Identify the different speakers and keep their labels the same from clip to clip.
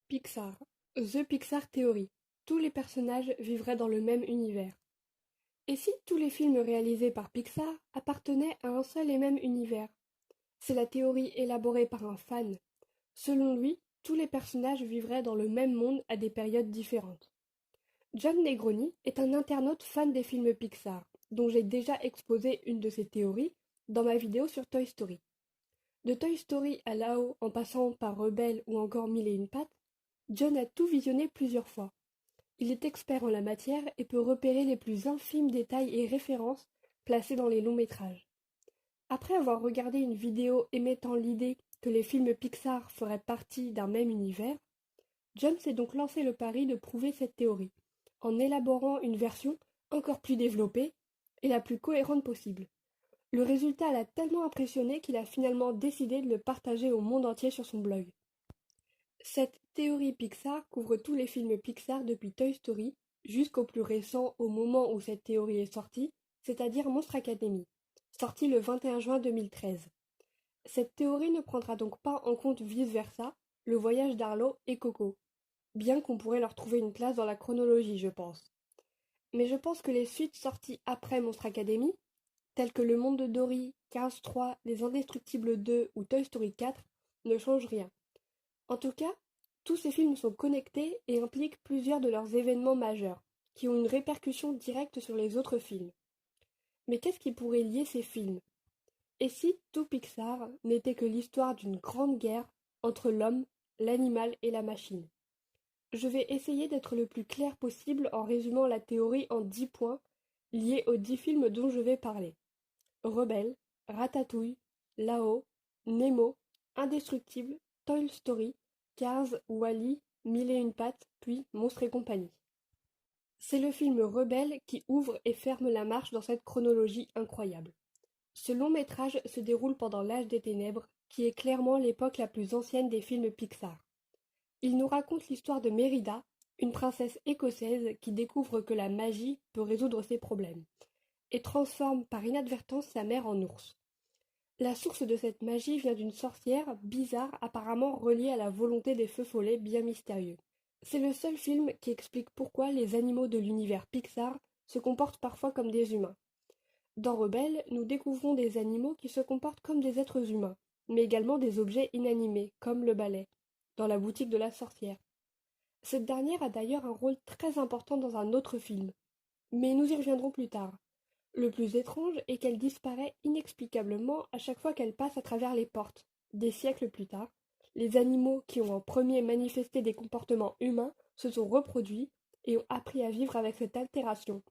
Speaker 1: Pixar. The Pixar Theory. Tous les personnages vivraient dans le même univers. Et si tous les films réalisés par Pixar appartenaient à un seul et même univers? C'est la théorie élaborée par un fan. Selon lui, tous les personnages vivraient dans le même monde à des périodes différentes. John Negroni est un internaute fan des films Pixar, dont j'ai déjà exposé une de ses théories dans ma vidéo sur Toy Story. De Toy Story à Lao en passant par Rebelle ou encore Mille et une pattes, John a tout visionné plusieurs fois. Il est expert en la matière et peut repérer les plus infimes détails et références placés dans les longs métrages. Après avoir regardé une vidéo émettant l'idée que les films Pixar feraient partie d'un même univers, John s'est donc lancé le pari de prouver cette théorie, en élaborant une version encore plus développée et la plus cohérente possible. Le résultat l'a tellement impressionné qu'il a finalement décidé de le partager au monde entier sur son blog. Cette théorie Pixar couvre tous les films Pixar depuis Toy Story jusqu'au plus récent au moment où cette théorie est sortie, c'est-à-dire Monstre Academy, sorti le 21 juin 2013. Cette théorie ne prendra donc pas en compte vice-versa, le voyage d'Arlo et Coco, bien qu'on pourrait leur trouver une place dans la chronologie, je pense. Mais je pense que les suites sorties après Monstre Academy, telles que Le Monde de Dory, Cars 3, Les Indestructibles 2 ou Toy Story 4, ne changent rien. En tout cas, tous ces films sont connectés et impliquent plusieurs de leurs événements majeurs, qui ont une répercussion directe sur les autres films. Mais qu'est-ce qui pourrait lier ces films? Et si tout Pixar n'était que l'histoire d'une grande guerre entre l'homme, l'animal et la machine? Je vais essayer d'être le plus clair possible en résumant la théorie en 10 points liés aux 10 films dont je vais parler. Rebelle, Ratatouille, Lao, Nemo, Indestructible, Toy Story, Cars, Wall-E, Mille et une pattes, puis Monstres et compagnie. C'est le film Rebelle qui ouvre et ferme la marche dans cette chronologie incroyable. Ce long métrage se déroule pendant l'âge des ténèbres, qui est clairement l'époque la plus ancienne des films Pixar. Il nous raconte l'histoire de Mérida, une princesse écossaise qui découvre que la magie peut résoudre ses problèmes, et transforme par inadvertance sa mère en ours. La source de cette magie vient d'une sorcière bizarre apparemment reliée à la volonté des feux follets bien mystérieux. C'est le seul film qui explique pourquoi les animaux de l'univers Pixar se comportent parfois comme des humains. Dans Rebelle, nous découvrons des animaux qui se comportent comme des êtres humains, mais également des objets inanimés, comme le balai, dans la boutique de la sorcière. Cette dernière a d'ailleurs un rôle très important dans un autre film, mais nous y reviendrons plus tard. Le plus étrange est qu'elle disparaît inexplicablement à chaque fois qu'elle passe à travers les portes. Des siècles plus tard, les animaux qui ont en premier manifesté des comportements humains se sont reproduits et ont appris à vivre avec cette altération.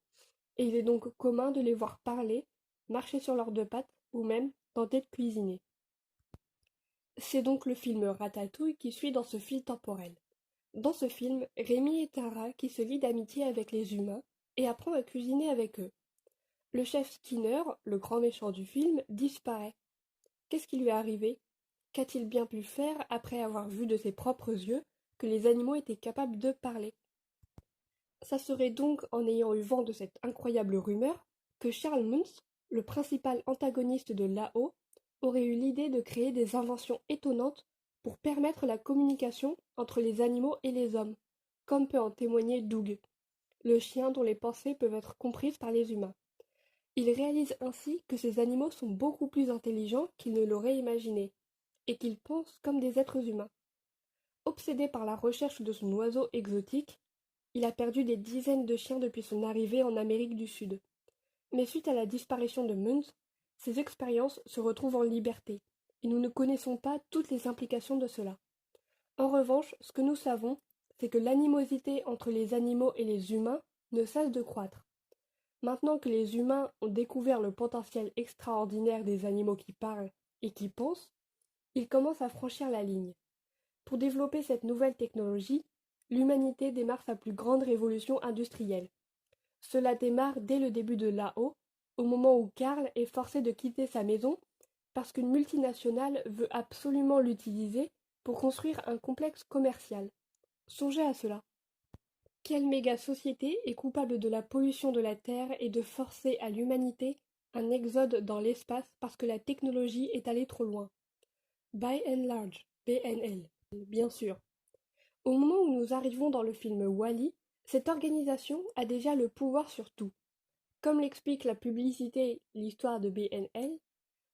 Speaker 1: Et il est donc commun de les voir parler, marcher sur leurs deux pattes ou même tenter de cuisiner. C'est donc le film Ratatouille qui suit dans ce fil temporel. Dans ce film, Rémi est un rat qui se lie d'amitié avec les humains et apprend à cuisiner avec eux. Le chef Skinner, le grand méchant du film, disparaît. Qu'est-ce qui lui est arrivé? Qu'a-t-il bien pu faire après avoir vu de ses propres yeux que les animaux étaient capables de parler? Ça serait donc en ayant eu vent de cette incroyable rumeur que Charles Muntz, le principal antagoniste de Lao, aurait eu l'idée de créer des inventions étonnantes pour permettre la communication entre les animaux et les hommes, comme peut en témoigner Doug, le chien dont les pensées peuvent être comprises par les humains. Il réalise ainsi que ces animaux sont beaucoup plus intelligents qu'ils ne l'auraient imaginé, et qu'ils pensent comme des êtres humains. Obsédé par la recherche de son oiseau exotique, il a perdu des dizaines de chiens depuis son arrivée en Amérique du Sud. Mais suite à la disparition de Muntz, ses expériences se retrouvent en liberté, et nous ne connaissons pas toutes les implications de cela. En revanche, ce que nous savons, c'est que l'animosité entre les animaux et les humains ne cesse de croître. Maintenant que les humains ont découvert le potentiel extraordinaire des animaux qui parlent et qui pensent, ils commencent à franchir la ligne. Pour développer cette nouvelle technologie, l'humanité démarre sa plus grande révolution industrielle. Cela démarre dès le début de Lao, au moment où Karl est forcé de quitter sa maison parce qu'une multinationale veut absolument l'utiliser pour construire un complexe commercial. Songez à cela. Quelle méga-société est coupable de la pollution de la Terre et de forcer à l'humanité un exode dans l'espace parce que la technologie est allée trop loin? By and Large, BNL, bien sûr. Au moment où nous arrivons dans le film Wall-E, cette organisation a déjà le pouvoir sur tout. Comme l'explique la publicité L'histoire de BNL,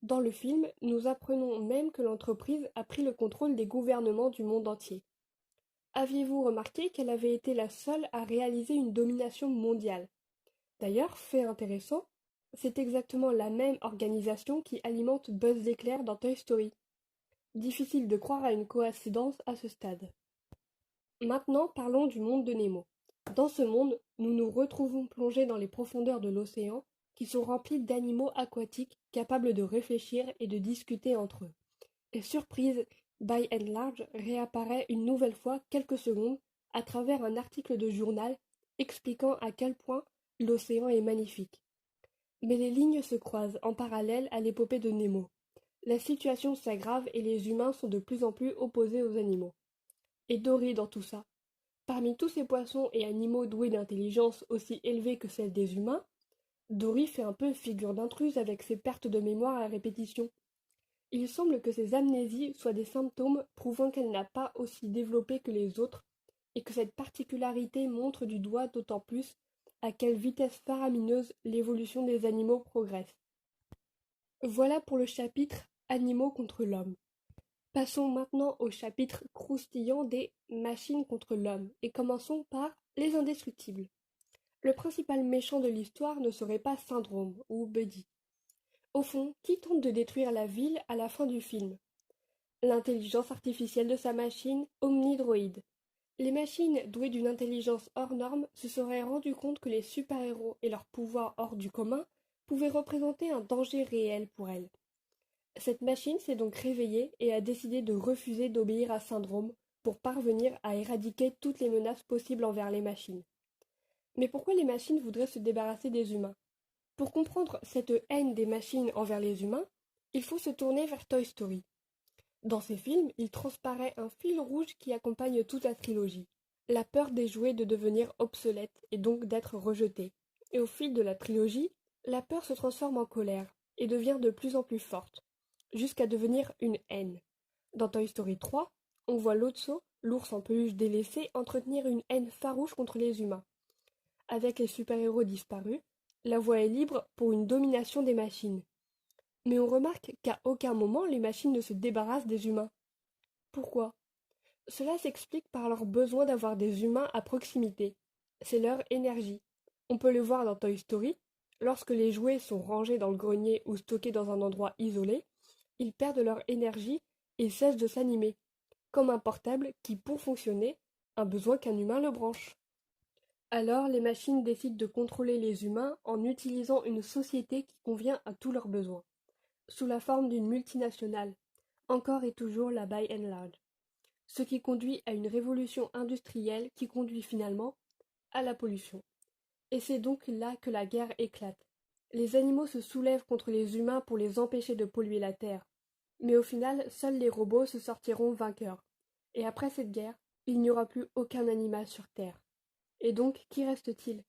Speaker 1: dans le film, nous apprenons même que l'entreprise a pris le contrôle des gouvernements du monde entier. Aviez-vous remarqué qu'elle avait été la seule à réaliser une domination mondiale? D'ailleurs, fait intéressant, c'est exactement la même organisation qui alimente Buzz l'éclair dans Toy Story. Difficile de croire à une coïncidence à ce stade. Maintenant parlons du monde de Nemo. Dans ce monde, nous nous retrouvons plongés dans les profondeurs de l'océan, qui sont remplis d'animaux aquatiques capables de réfléchir et de discuter entre eux. Et surprise, By and Large réapparaît une nouvelle fois quelques secondes à travers un article de journal expliquant à quel point l'océan est magnifique. Mais les lignes se croisent en parallèle à l'épopée de Nemo. La situation s'aggrave et les humains sont de plus en plus opposés aux animaux. Et Dory dans tout ça. Parmi tous ces poissons et animaux doués d'intelligence aussi élevée que celle des humains, Dory fait un peu figure d'intruse avec ses pertes de mémoire à répétition. Il semble que ces amnésies soient des symptômes prouvant qu'elle n'a pas aussi développé que les autres et que cette particularité montre du doigt d'autant plus à quelle vitesse faramineuse l'évolution des animaux progresse. Voilà pour le chapitre Animaux contre l'homme. Passons maintenant au chapitre croustillant des machines contre l'homme et commençons par les indestructibles. Le principal méchant de l'histoire ne serait pas Syndrome ou Buddy. Au fond, qui tente de détruire la ville à la fin du film? L'intelligence artificielle de sa machine Omnidroid. Les machines douées d'une intelligence hors norme se seraient rendues compte que les super-héros et leurs pouvoirs hors du commun pouvaient représenter un danger réel pour elles. Cette machine s'est donc réveillée et a décidé de refuser d'obéir à Syndrome pour parvenir à éradiquer toutes les menaces possibles envers les machines. Mais pourquoi les machines voudraient se débarrasser des humains? Pour comprendre cette haine des machines envers les humains, il faut se tourner vers Toy Story. Dans ces films, il transparaît un fil rouge qui accompagne toute la trilogie. La peur des jouets de devenir obsolètes et donc d'être rejetés. Et au fil de la trilogie, la peur se transforme en colère et devient de plus en plus forte, jusqu'à devenir une haine. Dans Toy Story 3, on voit Lotso, l'ours en peluche délaissé, entretenir une haine farouche contre les humains. Avec les super-héros disparus, la voie est libre pour une domination des machines. Mais on remarque qu'à aucun moment les machines ne se débarrassent des humains. Pourquoi? Cela s'explique par leur besoin d'avoir des humains à proximité. C'est leur énergie. On peut le voir dans Toy Story. Lorsque les jouets sont rangés dans le grenier ou stockés dans un endroit isolé, ils perdent leur énergie et cessent de s'animer, comme un portable qui, pour fonctionner, a besoin qu'un humain le branche. Alors les machines décident de contrôler les humains en utilisant une société qui convient à tous leurs besoins, sous la forme d'une multinationale, encore et toujours la By and Large, ce qui conduit à une révolution industrielle qui conduit finalement à la pollution. Et c'est donc là que la guerre éclate. Les animaux se soulèvent contre les humains pour les empêcher de polluer la Terre. Mais au final, seuls les robots se sortiront vainqueurs. Et après cette guerre, il n'y aura plus aucun animal sur Terre. Et donc, qui reste-t-il?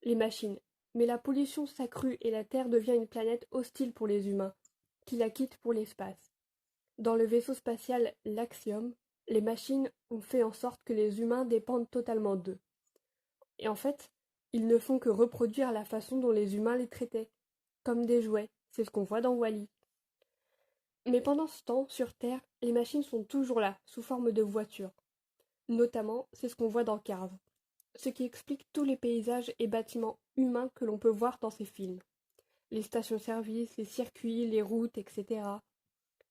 Speaker 1: Les machines. Mais la pollution s'accrut et la Terre devient une planète hostile pour les humains, qui la quittent pour l'espace. Dans le vaisseau spatial l'Axiom, les machines ont fait en sorte que les humains dépendent totalement d'eux. Et en fait, ils ne font que reproduire la façon dont les humains les traitaient, comme des jouets, c'est ce qu'on voit dans Wall-E. Mais pendant ce temps, sur Terre, les machines sont toujours là, sous forme de voitures. Notamment, c'est ce qu'on voit dans Cars, ce qui explique tous les paysages et bâtiments humains que l'on peut voir dans ces films. Les stations-service, les circuits, les routes, etc.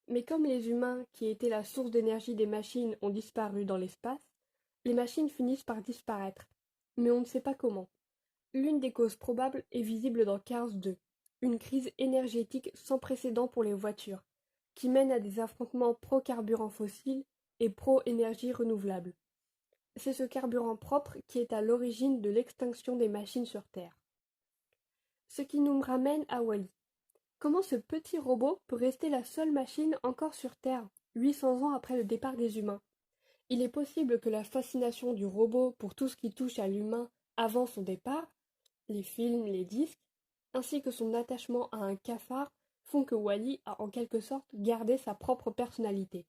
Speaker 1: Mais comme les humains, qui étaient la source d'énergie des machines, ont disparu dans l'espace, les machines finissent par disparaître. Mais on ne sait pas comment. L'une des causes probables est visible dans Cars 2, une crise énergétique sans précédent pour les voitures, qui mène à des affrontements pro-carburant fossile et pro-énergie renouvelable. C'est ce carburant propre qui est à l'origine de l'extinction des machines sur Terre. Ce qui nous ramène à Wall-E. Comment ce petit robot peut rester la seule machine encore sur Terre, 800 ans après le départ des humains? Il est possible que la fascination du robot pour tout ce qui touche à l'humain avant son départ, les films, les disques, ainsi que son attachement à un cafard font que Wall-E a en quelque sorte gardé sa propre personnalité.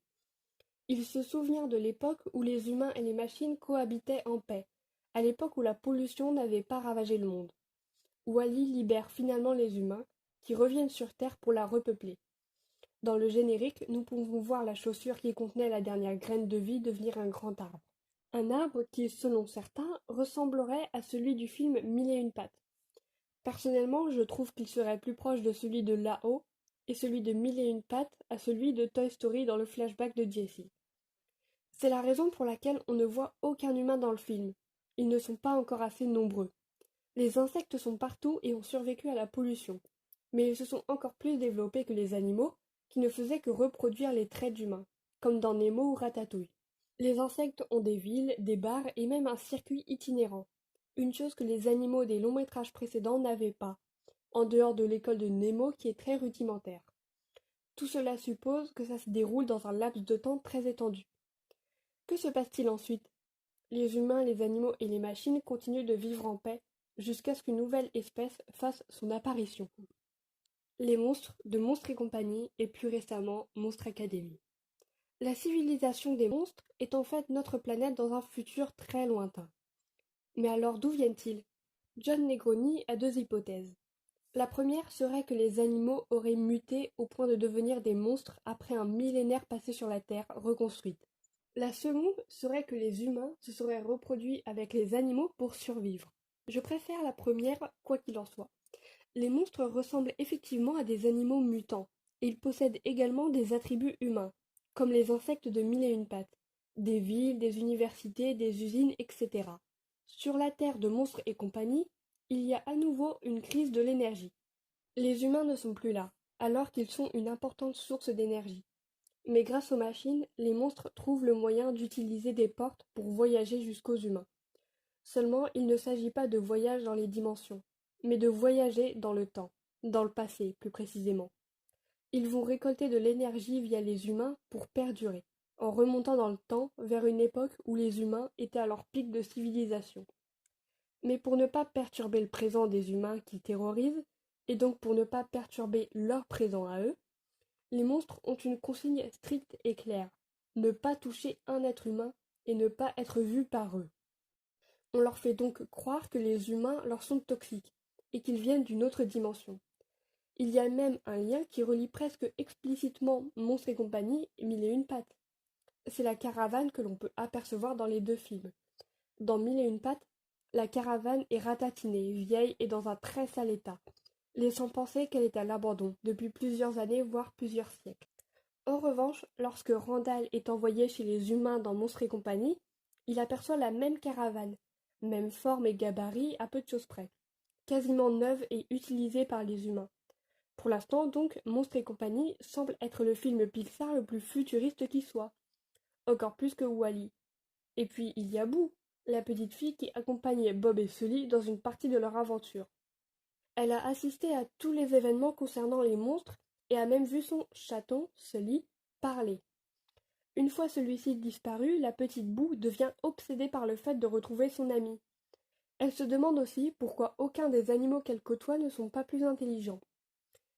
Speaker 1: Il se souvient de l'époque où les humains et les machines cohabitaient en paix, à l'époque où la pollution n'avait pas ravagé le monde. Wall-E libère finalement les humains, qui reviennent sur Terre pour la repeupler. Dans le générique, nous pouvons voir la chaussure qui contenait la dernière graine de vie devenir un grand arbre. Un arbre qui, selon certains, ressemblerait à celui du film Mille et une pattes. Personnellement, je trouve qu'il serait plus proche de celui de Lao et celui de Mille et une pattes à celui de Toy Story dans le flashback de Jessie. C'est la raison pour laquelle on ne voit aucun humain dans le film. Ils ne sont pas encore assez nombreux. Les insectes sont partout et ont survécu à la pollution. Mais ils se sont encore plus développés que les animaux, qui ne faisaient que reproduire les traits d'humains, comme dans Nemo ou Ratatouille. Les insectes ont des villes, des bars et même un circuit itinérant. Une chose que les animaux des longs métrages précédents n'avaient pas, en dehors de l'école de Nemo qui est très rudimentaire. Tout cela suppose que ça se déroule dans un laps de temps très étendu. Que se passe-t-il ensuite? Les humains, les animaux et les machines continuent de vivre en paix jusqu'à ce qu'une nouvelle espèce fasse son apparition. Les monstres de Monstres et compagnie et plus récemment Monstre Academy. La civilisation des monstres est en fait notre planète dans un futur très lointain. Mais alors d'où viennent-ils? John Negroni a deux hypothèses. La première serait que les animaux auraient muté au point de devenir des monstres après un millénaire passé sur la Terre reconstruite. La seconde serait que les humains se seraient reproduits avec les animaux pour survivre. Je préfère la première, quoi qu'il en soit. Les monstres ressemblent effectivement à des animaux mutants, et ils possèdent également des attributs humains, comme les insectes de mille et une pattes, des villes, des universités, des usines, etc. Sur la Terre de Monstres et compagnie, il y a à nouveau une crise de l'énergie. Les humains ne sont plus là, alors qu'ils sont une importante source d'énergie. Mais grâce aux machines, les monstres trouvent le moyen d'utiliser des portes pour voyager jusqu'aux humains. Seulement, il ne s'agit pas de voyage dans les dimensions, mais de voyager dans le temps, dans le passé plus précisément. Ils vont récolter de l'énergie via les humains pour perdurer, en remontant dans le temps vers une époque où les humains étaient à leur pic de civilisation. Mais pour ne pas perturber le présent des humains qu'ils terrorisent, et donc pour ne pas perturber leur présent à eux, les monstres ont une consigne stricte et claire: ne pas toucher un être humain et ne pas être vu par eux. On leur fait donc croire que les humains leur sont toxiques et qu'ils viennent d'une autre dimension. Il y a même un lien qui relie presque explicitement Monstres et compagnie et Mille et une pattes. C'est la caravane que l'on peut apercevoir dans les deux films. Dans Mille et une pattes, la caravane est ratatinée, vieille et dans un très sale état, laissant penser qu'elle est à l'abandon depuis plusieurs années voire plusieurs siècles. En revanche, lorsque Randall est envoyé chez les humains dans Monstres et compagnie, il aperçoit la même caravane, même forme et gabarit à peu de choses près, quasiment neuve et utilisée par les humains. Pour l'instant donc, Monstres et compagnie semble être le film Pixar le plus futuriste qui soit, encore plus que Wall-E. Et puis il y a Boo, la petite fille qui accompagnait Bob et Sully dans une partie de leur aventure. Elle a assisté à tous les événements concernant les monstres et a même vu son chaton, Sully, parler. Une fois celui-ci disparu, la petite Boo devient obsédée par le fait de retrouver son ami. Elle se demande aussi pourquoi aucun des animaux qu'elle côtoie ne sont pas plus intelligents.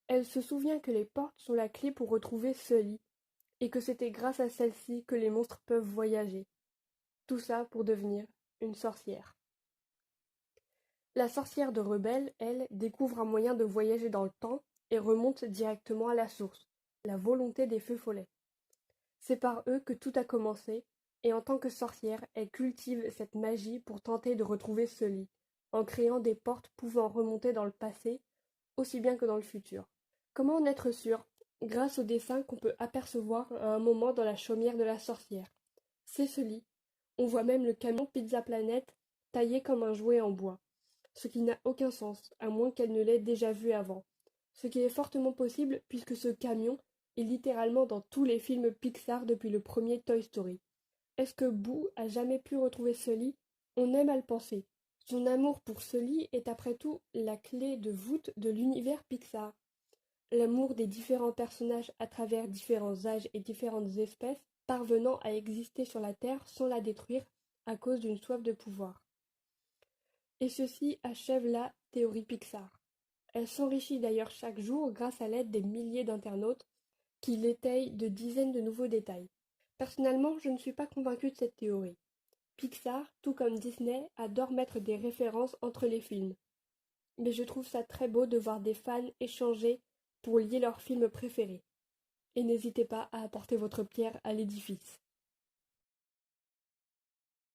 Speaker 1: Elle se souvient que les portes sont la clé pour retrouver Sully, et que c'était grâce à celle-ci que les monstres peuvent voyager. Tout ça pour devenir une sorcière. La sorcière de Rebelle, elle, découvre un moyen de voyager dans le temps et remonte directement à la source, la volonté des feux follets. C'est par eux que tout a commencé, et en tant que sorcière, elle cultive cette magie pour tenter de retrouver Sully, en créant des portes pouvant remonter dans le passé, aussi bien que dans le futur. Comment en être sûr? Grâce au dessin qu'on peut apercevoir à un moment dans la chaumière de la sorcière. C'est Sully. On voit même le camion Pizza Planet taillé comme un jouet en bois. Ce qui n'a aucun sens, à moins qu'elle ne l'ait déjà vu avant. Ce qui est fortement possible puisque ce camion est littéralement dans tous les films Pixar depuis le premier Toy Story. Est-ce que Boo a jamais pu retrouver Sully? On aime à le penser. Son amour pour Sully est après tout la clé de voûte de l'univers Pixar. L'amour des différents personnages à travers différents âges et différentes espèces parvenant à exister sur la Terre sans la détruire à cause d'une soif de pouvoir. Et ceci achève la théorie Pixar. Elle s'enrichit d'ailleurs chaque jour grâce à l'aide des milliers d'internautes qui l'étayent de dizaines de nouveaux détails. Personnellement, je ne suis pas convaincue de cette théorie. Pixar, tout comme Disney, adore mettre des références entre les films. Mais je trouve ça très beau de voir des fans échanger pour lier leurs films préférés. Et n'hésitez pas à apporter votre pierre à l'édifice.